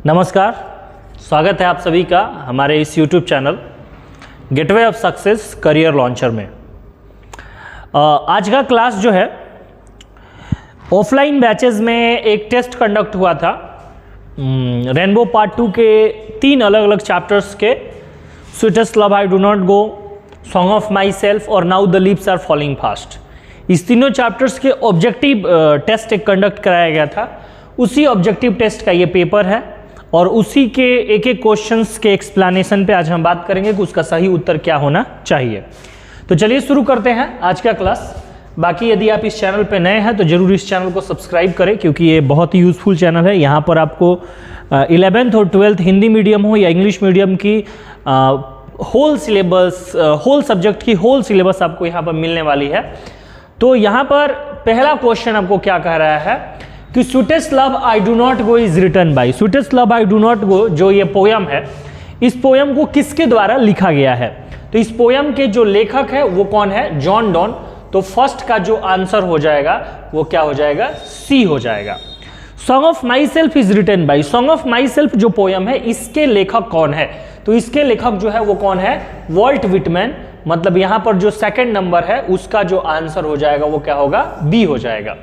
नमस्कार, स्वागत है आप सभी का हमारे इस YouTube channel gateway of success career launcher में। आज का क्लास जो है ऑफलाइन बैचेस में एक टेस्ट कंडक्ट हुआ था रेनबो पार्ट 2 के 3 अलग अलग चैप्टर्स के, sweetest love I do not go, song of myself और now the leaves are falling fast. इस तीनों चैप्टर्स के ऑब्जेक्टिव टेस्ट एक कंडक्ट कराया गया था। उसी ऑब्जेक्टिव टेस्ट का ये पेपर है और उसी के एक एक क्वेश्चंस के एक्सप्लेनेशन पे आज हम बात करेंगे कि उसका सही उत्तर क्या होना चाहिए। तो चलिए शुरू करते हैं आज का क्लास। बाकी यदि आप इस चैनल पे नए हैं तो ज़रूर इस चैनल को सब्सक्राइब करें, क्योंकि ये बहुत ही यूज़फुल चैनल है। यहाँ पर आपको 11th और 12th हिंदी मीडियम हो या इंग्लिश मीडियम की होल सिलेबस, होल सब्जेक्ट की होल सिलेबस आपको यहाँ पर मिलने वाली है। तो यहाँ पर पहला क्वेश्चन आपको क्या कह रहा है कि sweetest love I do not go is written by. Sweetest love I do not go जो ये पोयम है, इस पोयम को किसके द्वारा लिखा गया है? तो इस पोयम के जो लेखक है वो कौन है? John Donne. तो फर्स्ट का जो आंसर हो जाएगा वो क्या हो जाएगा? सी हो जाएगा। Song of myself is written by. Song of myself जो पोयम है इसके लेखक कौन है? तो इसके लेखक जो है वो कौन है? Walt Whitman. मतलब यहां पर जो सेकंड नंबर है उसका जो आंसर हो जाएगा वो क्या होगा? बी हो जाएगा।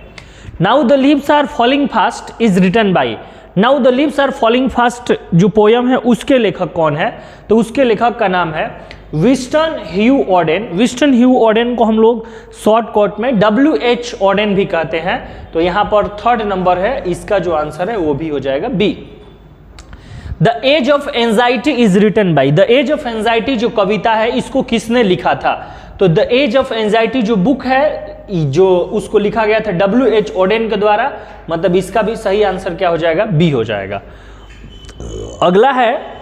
Now the leaves are falling fast is written by. Now the leaves are falling fast जो पोयम है उसके लेखक कौन है? तो उसके लेखक का नाम है विस्टन ह्यू ऑडेन। विस्टन ह्यू ऑडेन को हम लोग शॉर्टकट में WH ऑडेन भी कहते हैं। तो यहां पर थर्ड नंबर है, इसका जो आंसर है वो भी हो जाएगा B. The age of anxiety is written by. The age of anxiety जो कविता है इसको किसने लिखा था? तो द एज ऑफ एंजाइटी जो बुक है जो उसको लिखा गया था WH ऑडेन के द्वारा। मतलब इसका भी सही आंसर क्या हो जाएगा? बी हो जाएगा। अगला है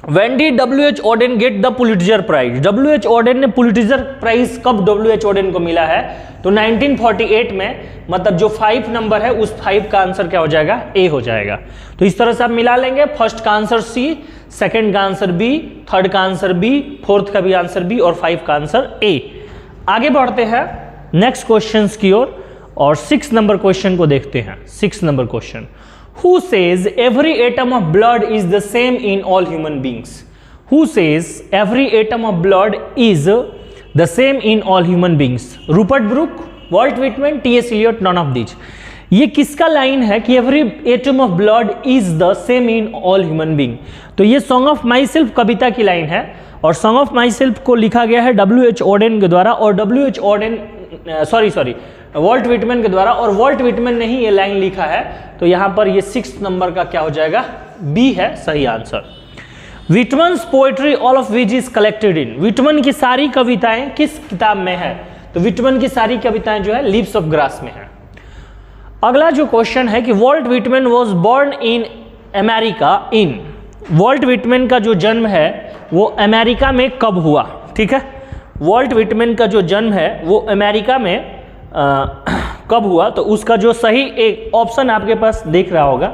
When did WH Auden get the Pulitzer prize? WH Auden ने पुलिट्जर प्राइज कब WH ऑडेन को मिला है? तो 1948 में। मतलब जो 5 नंबर है उस 5 का आंसर क्या हो जाएगा? ए हो जाएगा। तो इस तरह से आप मिला लेंगे। फर्स्ट का आंसर सी, सेकंड का आंसर बी, थर्ड का आंसर बी, फोर्थ का भी आंसर बी और 5 का आंसर ए। आगे बढ़ते हैं नेक्स्ट क्वेश्चन की ओर और 6 नंबर क्वेश्चन को देखते हैं। 6 number question, Who says every atom of blood is the same in all human beings? Who says every atom of blood is the same in all human beings? Rupert Brooke, Walt Whitman, T.S. Eliot, none of these। ये किसका line है कि every atom of blood is the same in all human being? तो ये song of my self कविता की line है और song of my self को लिखा गया है WH ऑडेन के द्वारा और WH ऑडेन वॉल्ट विटमैन के द्वारा, और वॉल्ट विटमैन ने ही ये लाइन लिखा है। तो यहां पर ये 6 नंबर का क्या हो जाएगा? बी है सही answer. Whitman's poetry all of which is collected in. Whitman की सारी कविताएं किस किताब में है? तो विटमन की सारी कविताएं जो है लीव्स ऑफ ग्रास में है। अगला जो क्वेश्चन है कि Walt Whitman was born in America in. Walt Whitman का जो जन्म है वो अमेरिका में कब हुआ? ठीक है, वॉल्ट विटमैन का जो जन्म है वो अमेरिका में कब हुआ? तो उसका जो सही एक ऑप्शन आपके पास देख रहा होगा,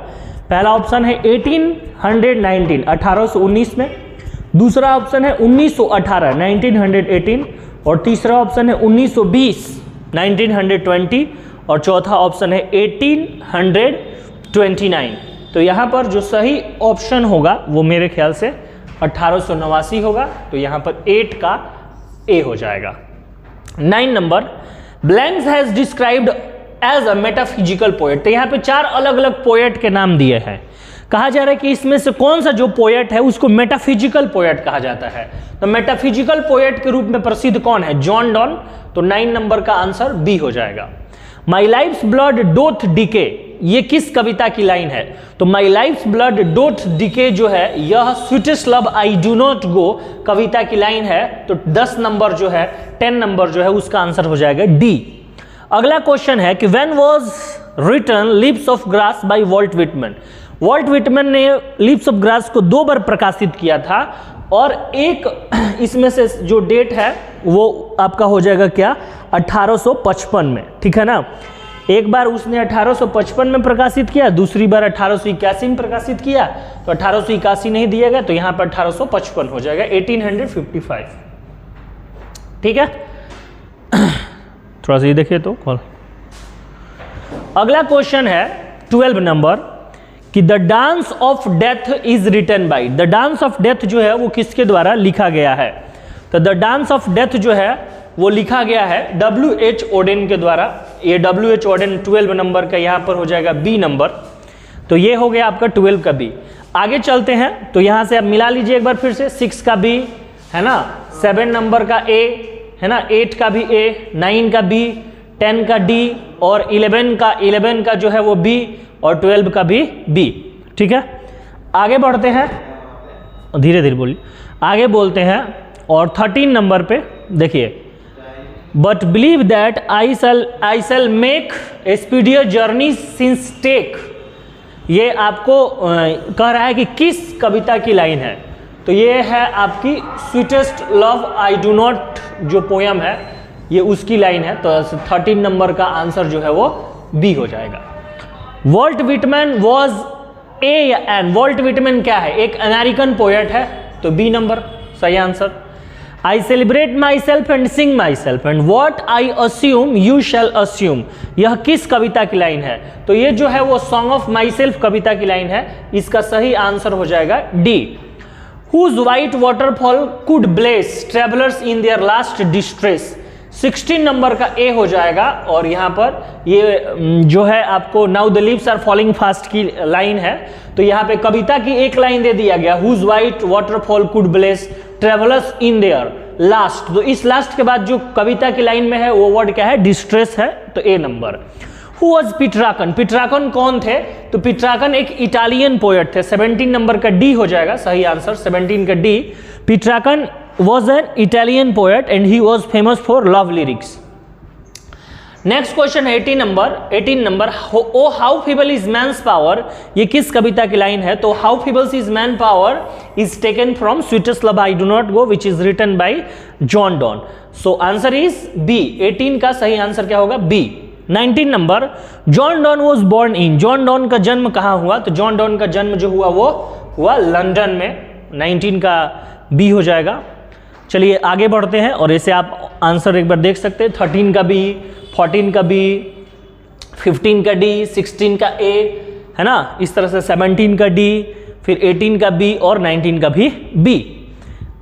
पहला ऑप्शन है 1819 1819 में, दूसरा ऑप्शन है 1918 1918 और तीसरा ऑप्शन है 1920 1920 और चौथा ऑप्शन है 1829। तो यहाँ पर जो सही ऑप्शन होगा वो मेरे ख्याल से 1889 होगा। तो यहाँ पर 8 का ए हो जाएगा। 9 number, blanks has described as a metaphysical poet. तो यहाँ पे 4 अलग अलग पोएट के नाम दिए हैं। कहा जा रहा है कि इसमें से कौन सा जो पोएट है उसको मेटाफिजिकल पोएट कहा जाता है। तो मेटाफिजिकल पोएट के रूप में प्रसिद्ध कौन है? John Donne. तो 9 नंबर का आंसर बी हो जाएगा। My life's blood doth decay, ये किस कविता की लाइन है? तो my life's blood doth decay जो है यह sweetest love I do not go कविता की लाइन है। तो 10 नंबर जो है 10 नंबर जो है उसका आंसर हो जाएगा डी। अगला क्वेश्चन है कि when was written leaves of grass by Walt Whitman. Walt Whitman ने लीव्स ऑफ ग्रास को 2 बार प्रकाशित किया था और एक इसमें से जो डेट है वो आपका हो जाएगा क्या? 1855 में। ठीक है ना, एक बार उसने 1855 में प्रकाशित किया, दूसरी बार 1881 में प्रकाशित किया। तो 1881 नहीं दिया गया तो यहां पर 1855 हो जाएगा, 1855। ठीक है, थोड़ा सा ये देखिए तो। अगला क्वेश्चन है 12 नंबर कि the dance of death is written by, the dance of death जो है वो किसके द्वारा लिखा गया है? तो द डांस ऑफ डेथ जो है वो लिखा गया है W.H. ओडेन के द्वारा। ये W.H. ओडेन 12 नंबर का यहाँ पर हो जाएगा बी नंबर। तो ये हो गया आपका 12 का बी। आगे चलते हैं तो यहाँ से आप मिला लीजिए एक बार फिर से, 6 का बी है ना, 7 नंबर का ए है ना, 8 का भी ए, 9 का बी, 10 का डी और 11 का जो है वो बी और 12 का भी बी। ठीक है, आगे बढ़ते हैं, धीरे धीरे बोलिए, आगे बोलते हैं। और 13 नंबर पे देखिए, but believe that I shall make a speedier journey since take. ये आपको कह रहा है कि किस कविता की लाइन है? तो ये है आपकी sweetest love I do not जो पोयम है, ये उसकी लाइन है। तो 13 नंबर का आंसर जो है वो बी हो जाएगा। वॉल्ट विटमैन वॉज ए या एन? वॉल्ट विटमैन क्या है? एक अमेरिकन पोएट है, तो बी नंबर सही answer. I celebrate myself and sing myself and what I assume you shall assume, यह किस कविता की लाइन है? तो ये जो है वो सॉन्ग ऑफ माई सेल्फ कविता की लाइन है। इसका सही आंसर हो जाएगा D. Whose white waterfall could bless travelers in their last distress, 16 number का ए हो जाएगा। और यहाँ पर ये जो है आपको now the leaves are falling fast की लाइन है, तो यहाँ पे कविता की एक लाइन दे दिया गया, whose white waterfall could bless travellers in their last. तो इस लास्ट के बाद जो कविता की लाइन में है वो वर्ड क्या है? डिस्ट्रेस है, तो A number. Who was Petrarch? Petrarch कौन थे? तो पिट्राकन एक इटालियन पोएट थे। 17 नंबर का डी हो जाएगा सही आंसर, 17 का D. पिट्राकन was an Italian poet and he was famous for love lyrics. Next question है 18 number O how feeble is man's power, ये किस कविता की लाइन है? तो how feebles is man power is taken from sweetest love I do not go which is written by John Donne. So answer is B. 18 का सही answer क्या होगा? B. 19 number John Donne was born in, John Donne का जन्म कहाँ हुआ? तो John Donne का जन्म जो हुआ वो हुआ लंदन में। 19 का बी हो जाएगा। चलिए आगे बढ़ते हैं और ऐसे आप आंसर एक बार देख सकते हैं। 13 का बी, 14 का बी, 15 का डी, 16 का ए है ना, इस तरह से 17 का डी, फिर 18 का बी और 19 का भी बी।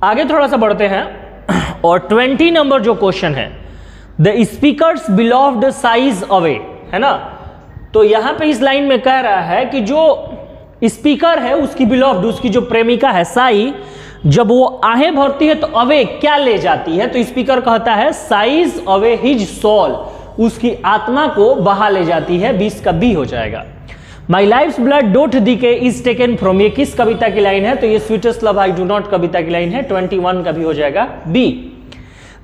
आगे थोड़ा सा बढ़ते हैं और 20 नंबर जो क्वेश्चन है, द स्पीकर्स बिलोव्ड साइज अवे है ना। तो यहां पे इस लाइन में कह रहा है कि जो स्पीकर है उसकी बिलोव्ड, उसकी जो प्रेमिका है साई, जब वो आहें भरती है तो अवे क्या ले जाती है? तो स्पीकर कहता है साइज अवे हिज सोल, उसकी आत्मा को बहा ले जाती है। 20 का बी हो जाएगा। My life's blood don't decay is taken from, ये किस कविता की लाइन है? तो ये sweetest love I do not कविता की लाइन है। 21 का भी हो जाएगा B.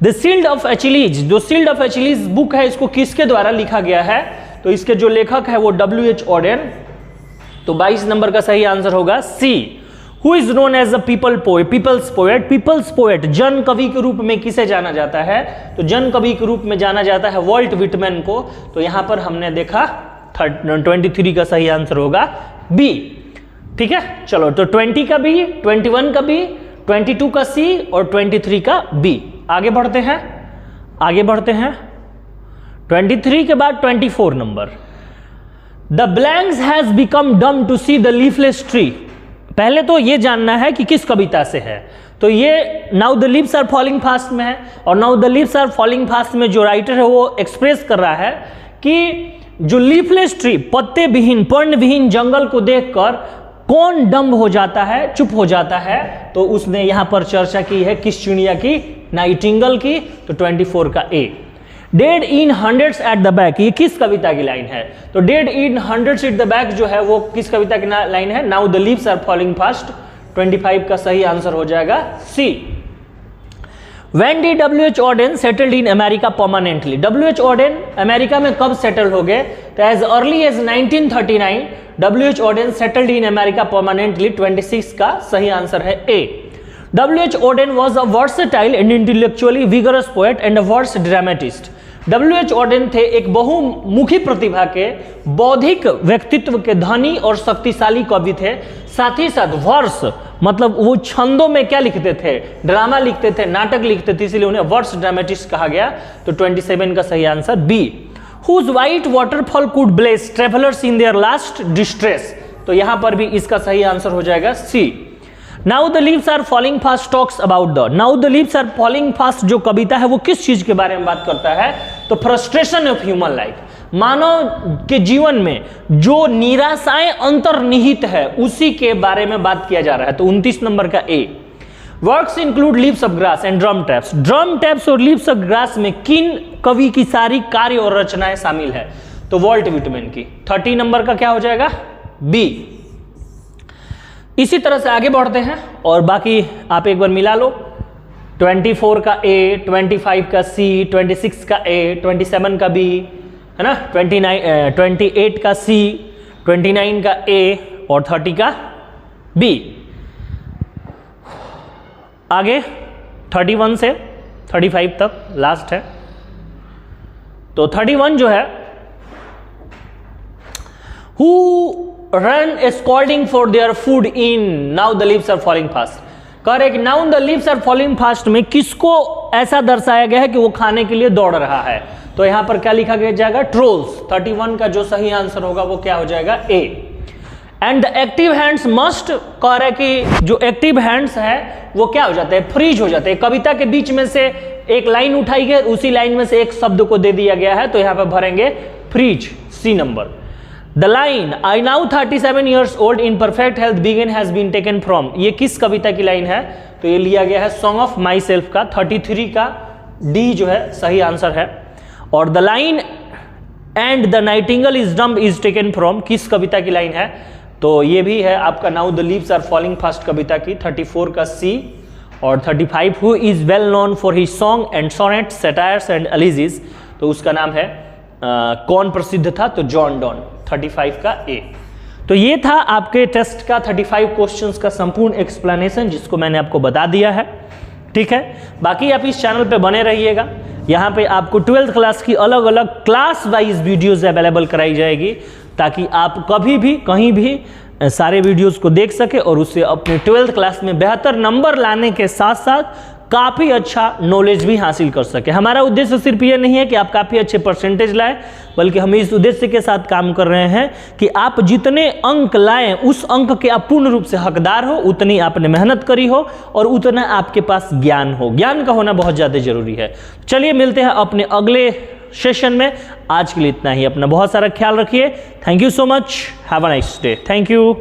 The shield of Achilles, जो शील्ड ऑफ एचिलीज बुक है इसको किसके द्वारा लिखा गया है? तो इसके जो लेखक है वो W.H. ओडेन। तो 22 नंबर का सही आंसर होगा सी। Who is known as a people poet, people's poet? People's poet जन कवि के रूप में किसे जाना जाता है? तो जन कवि के रूप में जाना जाता है वॉल्ट विटमैन को। तो यहां पर हमने देखा 23 का सही आंसर होगा बी। ठीक है, चलो तो 20 का बी, 21 का बी, 22 का सी और 23 का बी। आगे बढ़ते हैं, आगे बढ़ते हैं 23 के बाद 24 number, the blanks has become dumb to see the leafless tree. पहले तो ये जानना है कि किस कविता से है। तो ये now the leaves are falling fast में है और now the leaves are falling fast में जो राइटर है वो एक्सप्रेस कर रहा है कि जो लीफलेस ट्री, पत्ते विहीन, पर्ण विहीन जंगल को देखकर कौन डम्ब हो जाता है, चुप हो जाता है। तो उसने यहां पर चर्चा की है किस चिड़िया की? नाइटिंगेल की। तो 24 का A. Dead in hundreds at the back, ये किस कविता की लाइन है? तो dead in hundreds at the back जो है वो किस कविता की लाइन है? Now the leaves are falling fast. 25 का सही आंसर हो जाएगा C. When did W.H. Auden settled in America permanently? W.H. Auden America में कब सेटल हो गए? तो as early as 1939 W.H. Auden settled in America permanently। 26 का सही आंसर है A। W.H. Auden was a versatile and intellectually vigorous poet and a verse dramatist। W.H. Auden थे एक बहुमुखी प्रतिभा के, बौद्धिक व्यक्तित्व के धनी और शक्तिशाली कवि थे। साथ ही साथ वर्स मतलब वो छंदों में क्या लिखते थे? ड्रामा लिखते थे, नाटक लिखते थे, इसलिए उन्हें वर्स ड्रामेटिस्ट कहा गया। तो 27 का सही answer B. Whose white waterfall could bless travellers in their last distress. तो यहां पर भी इसका सही आंसर हो जाएगा C. Now the leaves are falling fast talks about the, now the leaves are falling fast जो कविता है वो किस चीज के बारे में बात करता है, तो फ्रस्ट्रेशन ऑफ ह्यूमन लाइफ, मानव के जीवन में जो निराशाएं अंतर्निहित है उसी के बारे में बात किया जा रहा है। तो 29 नंबर का A. Works include leaves of grass and drum taps, drum taps और लीव्स ऑफ ग्रास में किन कवि की सारी कार्य और रचनाएं शामिल है, तो वॉल्ट विटमैन की। 30 नंबर का क्या हो जाएगा, बी। इसी तरह से आगे बढ़ते हैं और बाकी आप एक बार मिला लो। 24 का ए, 25 का सी, 26 का ए, 27 का बी, है ना, 28 का सी, 29 का ए और 30 का बी। आगे 31 से 35 तक लास्ट है। तो 31 जो है, Who run scolding for their food in now the leaves are falling fast, कह रहे कि now the leaves are falling fast में किसको ऐसा दर्शाया गया है कि वो खाने के लिए दौड़ रहा है, तो यहां पर क्या लिखा गया जाएगा, ट्रोल्स। 31 का जो सही आंसर होगा वो क्या हो जाएगा, A. And the active hands must, कह रहे कि जो एक्टिव हैंड्स है वो क्या हो जाते हैं, फ्रीज हो जाते हैं। कविता के बीच में से एक लाइन उठाई गई, उसी लाइन में से एक शब्द को दे दिया गया है, तो यहां पर भरेंगे फ्रीज, C number. The line I now 37 years old in perfect health begin has been taken from, ये किस कविता की लाइन है, तो ये लिया गया है सॉन्ग ऑफ माई सेल्फ का। 33 का डी जो है सही आंसर है। और the line and the Nightingale is dumb is taken from, किस कविता की लाइन है, तो ये भी है आपका now the leaves are falling fast कविता की। 34 का सी। और 35 who is well known for his song and sonnet satires and elegies, तो उसका नाम है कौन प्रसिद्ध था, तो जॉन डॉन। 35 का ए। तो ये था आपके टेस्ट का 35 क्वेश्चंस का संपूर्ण एक्सप्लेनेशन जिसको मैंने आपको बता दिया है, ठीक है। बाकी आप इस चैनल पे बने रहिएगा, यहाँ पे आपको 12th क्लास की अलग अलग क्लास वाइज वीडियोस अवेलेबल कराई जाएगी ताकि आप कभी भी कहीं भी सारे वीडियोस को देख सके और उससे अपने 12th क्लास में बेहतर नंबर लाने के साथ साथ काफ़ी अच्छा नॉलेज भी हासिल कर सके। हमारा उद्देश्य सिर्फ ये नहीं है कि आप काफ़ी अच्छे परसेंटेज लाएं, बल्कि हम इस उद्देश्य के साथ काम कर रहे हैं कि आप जितने अंक लाएं उस अंक के आप पूर्ण रूप से हकदार हो, उतनी आपने मेहनत करी हो और उतना आपके पास ज्ञान हो। ज्ञान का होना बहुत ज़्यादा जरूरी है। चलिए मिलते हैं अपने अगले सेशन में। आज के लिए इतना ही। अपना बहुत सारा ख्याल रखिए। Thank you so much. Have a nice day. Thank you.